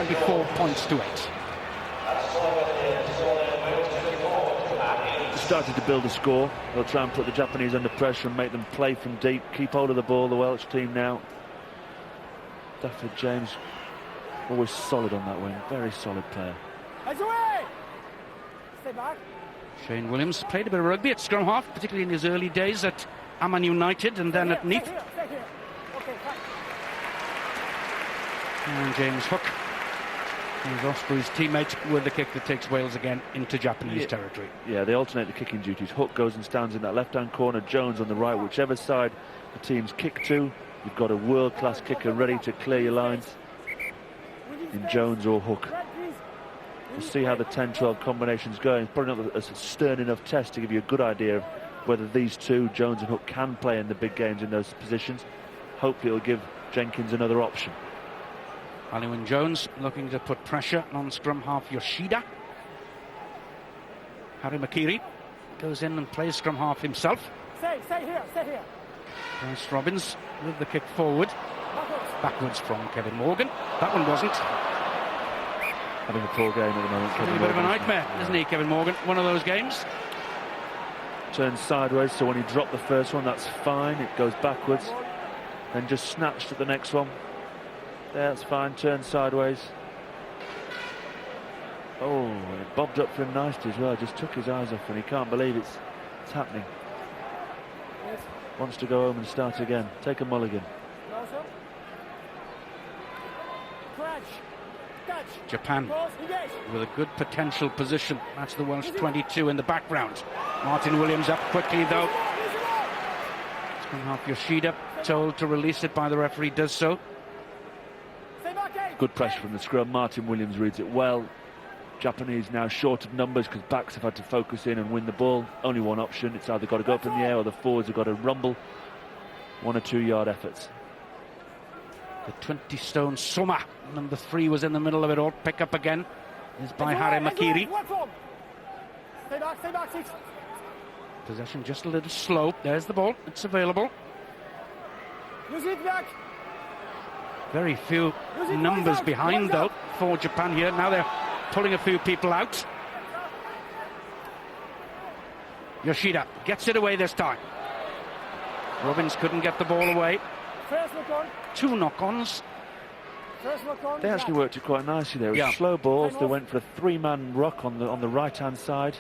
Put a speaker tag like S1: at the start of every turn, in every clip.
S1: 24 points to 8.
S2: Started to build a score. They'll try and put the Japanese under pressure and make them play from deep. Keep hold of the ball, the Welsh team now. Stafford James, always solid on that wing. Very solid player.
S3: Stay back.
S1: Shane Williams played a bit of rugby at scrum half, particularly in his early days at Amman United and then at Neath.
S3: Stay here. Okay, fine.
S1: And James Hook, his Ospreys teammate, with the kick that takes Wales again into Japanese territory.
S2: Yeah, they alternate the kicking duties. Hook goes and stands in that left-hand corner, Jones on the right. Whichever side the teams kick to, you've got a world-class kicker ready to clear your lines in Jones or Hook. We'll see how the 10-12 combination's going. Probably not a stern enough test to give you a good idea of whether these two, Jones and Hook, can play in the big games in those positions. Hopefully it'll give Jenkins another option.
S1: Alun Jones looking to put pressure on scrum half Yoshida. Harry Makiri goes in and plays scrum half himself.
S3: Stay here, stay here.
S1: Bryce Robbins with the kick forward. Backwards from Kevin Morgan. That one wasn't.
S2: Having a poor game at the moment.
S1: Having a bit of a nightmare, isn't he, Kevin Morgan? One of those games.
S2: Turns sideways, so when he dropped the first one, that's fine. It goes backwards. Then just snatched at the next one. Yeah, that's fine. Turns sideways. Oh, it bobbed up for him nicely as well. Just took his eyes off, and he can't believe it's happening. Wants to go home and start again. Take a mulligan.
S1: Japan with a good potential position. That's the Welsh 22 in the background. Martin Williams up quickly though. Scrum half Yoshida told to release it by the referee, does so.
S2: Good pressure from the scrum. Martin Williams reads it well. Japanese now short of numbers because backs have had to focus in and win the ball. Only one option. It's either got to go up in the air or the forwards have got to rumble. 1 or 2 yard efforts.
S1: The 20-stone Soma, number 3, was in the middle of it all. Pick up again is by Harry Makiri.
S3: Stay back, 6.
S1: Possession just a little slow. There's the ball. It's available.
S3: Use it back.
S1: Very few numbers behind, though, for Japan here. Now they're pulling a few people out. Yoshida gets it away this time. Robbins couldn't get the ball away.
S3: First look on.
S1: 2 knock-ons.
S2: They actually worked it quite nicely there. It was slow balls. They went for a 3-man ruck on the right-hand side.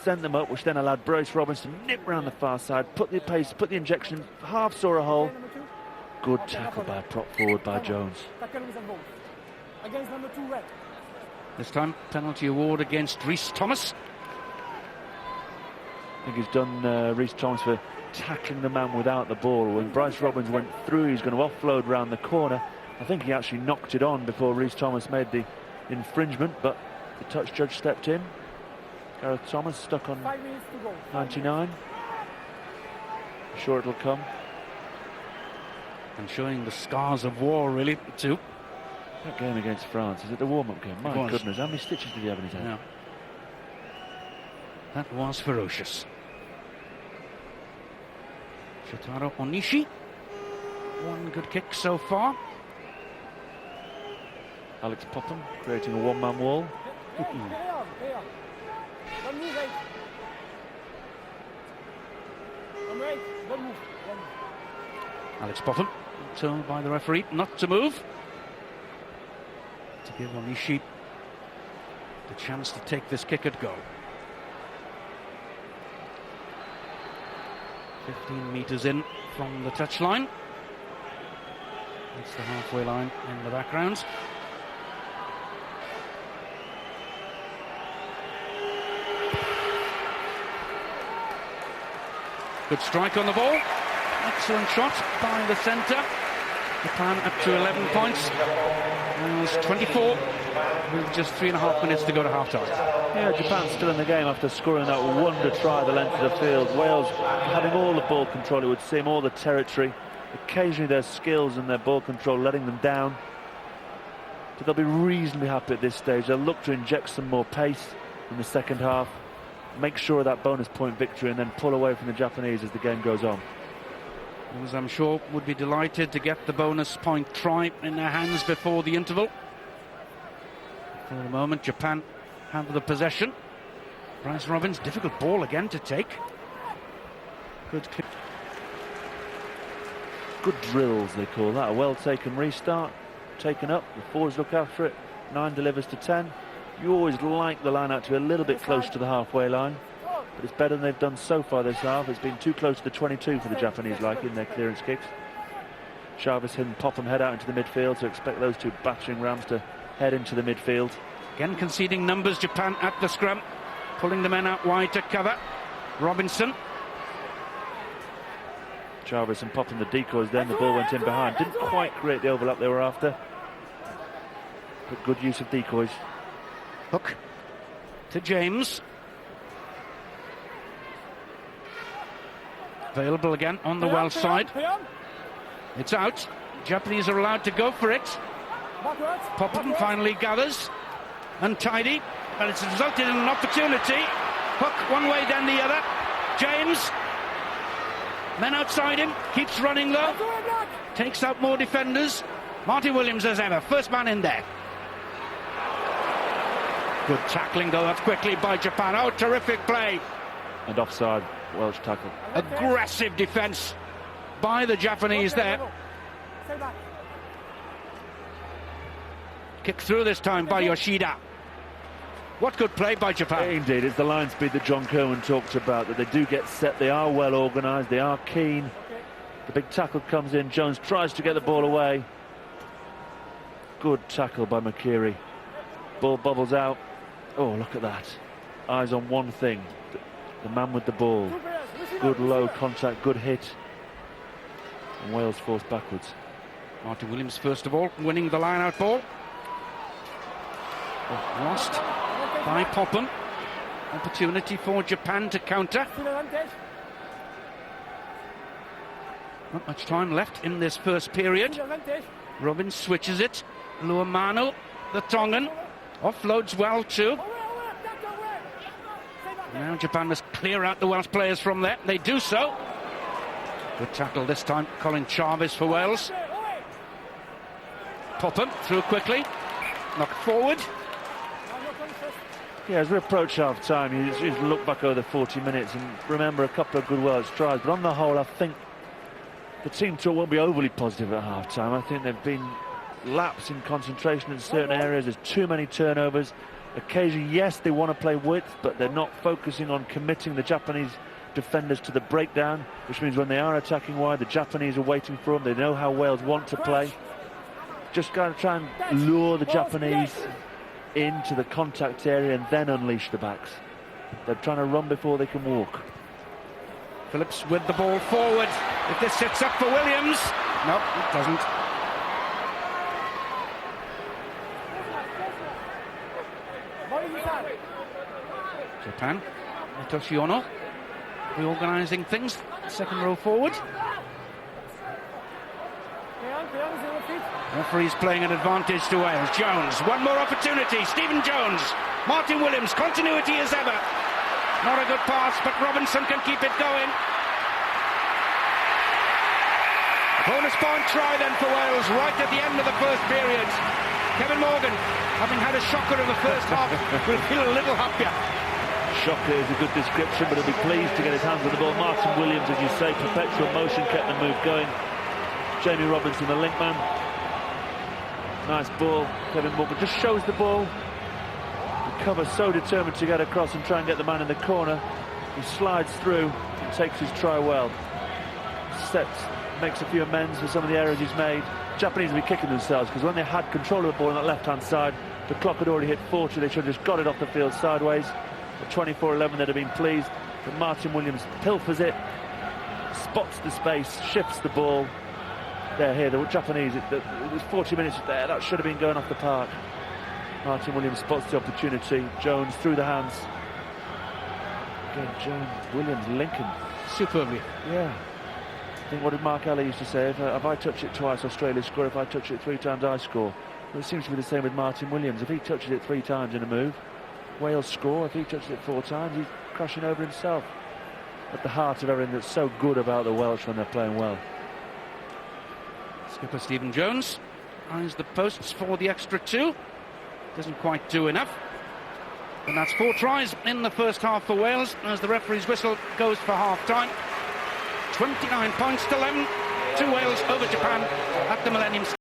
S2: Sent them up, which then allowed Bryce Robbins to nip round the far side, put the pace, put the injection, half saw a hole. Good tackle by prop forward by Jones.
S3: Against number 2 red.
S1: This time, penalty award against Rhys Thomas.
S2: I think he's done Rhys Thomas for tackling the man without the ball. When Bryce Robbins went through, he's going to offload round the corner. I think he actually knocked it on before Rhys Thomas made the infringement, but the touch judge stepped in. Gareth Thomas stuck on 99. I'm sure it'll come.
S1: And showing the scars of war, really, too.
S2: That game against France, is it the warm-up game? My goodness, how many stitches did he have in his head?
S1: Yeah. That was ferocious. Shotaro Onishi, 1 good kick so far.
S2: Alex Popham creating a 1-man wall.
S1: Alex Popham told by the referee not to move, to give Onishi the chance to take this kick at goal. 15 metres in from the touchline. That's the halfway line in the background. Good strike on the ball. Excellent shot by the centre. Japan up to 11 points. Wales 24 with just 3.5 minutes to go to half-time.
S2: Yeah, Japan's still in the game after scoring that wonder try the length of the field. Wales having all the ball control, it would seem, all the territory. Occasionally their skills and their ball control letting them down. But they'll be reasonably happy at this stage. They'll look to inject some more pace in the second half, make sure of that bonus point victory, and then pull away from the Japanese as the game goes on.
S1: As I'm sure would be delighted to get the bonus point try in their hands before the interval. For the moment, Japan have the possession. Bryce Robbins, difficult ball again to take.
S2: Good drills, they call that. A well-taken restart, taken up, the forwards look after it, 9 delivers to 10. You always like the line out to be a little bit close to the halfway line, but it's better than they've done so far this half. It's been too close to the 22 for the Japanese, like in their clearance kicks. Chavez and Popham head out into the midfield, so expect those two battering rams to head into the midfield.
S1: Again conceding numbers, Japan at the scrum, pulling the men out wide to cover. Robinson.
S2: Chavez and Popham the decoys, then the ball went in behind. Didn't quite create the overlap they were after, but good use of decoys.
S1: Hook to James. Available again on the Welsh side. It's out. Japanese are allowed to go for it. Popham finally gathers. Untidy, and it's resulted in an opportunity. Hook one way, then the other. James. Men outside him, keeps running low. Takes out more defenders. Martin Williams as ever, first man in there. Good tackling though, that's quickly by Japan. Oh, terrific play.
S2: And offside, Welsh tackle.
S1: Aggressive defence by the Japanese there. Kick through this time by Yoshida. What good play by Japan.
S2: Indeed, it's the line speed that John Cohen talked about, that they do get set, they are well organised, they are keen. The big tackle comes in, Jones tries to get the ball away. Good tackle by Makiri. Ball bubbles out. Oh, look at that. Eyes on one thing, the man with the ball. Good low contact, good hit. And Wales forced backwards.
S1: Martin Williams first of all, winning the line-out ball. Lost by Popham. Opportunity for Japan to counter. Not much time left in this first period. Robbins switches it. Luamano, the Tongan, offloads well too. Now Japan must clear out the Welsh players from there. They do so. Good tackle this time. Colin Chavez for Wales. Popham through quickly. Knocked forward.
S2: Yeah, as we approach half-time, you just look back over the 40 minutes and remember a couple of good Welsh tries. But on the whole, I think the team talk won't be overly positive at half-time. I think they've been lapse in concentration in certain areas. There's too many turnovers. Occasionally, yes, they want to play width, but they're not focusing on committing the Japanese defenders to the breakdown, which means when they are attacking wide, the Japanese are waiting for them. They know how Wales want to play. Just got to try and lure the Japanese into the contact area and then unleash the backs. They're trying to run before they can walk.
S1: Phillips with the ball forward. If this sits up for Williams. No, it doesn't. Japan. Hitoshi Ono reorganising things. Second row forward. Referee's playing an advantage to Wales. Jones, one more opportunity. Stephen Jones. Martin Williams, continuity as ever. Not a good pass, but Robinson can keep it going. Bonus point try then for Wales right at the end of the first period. Kevin Morgan, having had a shocker in the first half, will feel a little happier.
S2: Shocker is a good description, but he'll be pleased to get his hands on the ball. Martin Williams, as you say, perpetual motion, kept the move going. Jamie Robinson, the link man. Nice ball. Kevin Morgan just shows the ball. The cover so determined to get across and try and get the man in the corner. He slides through and takes his try well. Sets, makes a few amends for some of the errors he's made. Japanese will be kicking themselves because when they had control of the ball on that left-hand side, the clock had already hit 40. They should have just got it off the field sideways. At 24-11, they'd have been pleased. But Martin Williams pilfers it, spots the space, shifts the ball. They're here, the Japanese, it was 40 minutes there, that should have been going off the park. Martin Williams spots the opportunity. Jones through the hands. Again, Jones, Williams, Lincoln.
S1: Superbly.
S2: Yeah. I think what did Mark Alley used to say, if I touch it twice, Australia score. If I touch it 3 times, I score. Well, it seems to be the same with Martin Williams. If he touches it 3 times in a move, Wales score. If he touches it 4 times, he's crashing over himself. At the heart of everything that's so good about the Welsh when they're playing well.
S1: Skipper Stephen Jones eyes the posts for the extra 2. Doesn't quite do enough. And that's 4 tries in the first half for Wales as the referee's whistle goes for half-time. 29 points to 11 to Wales over Japan at the Millennium Stadium.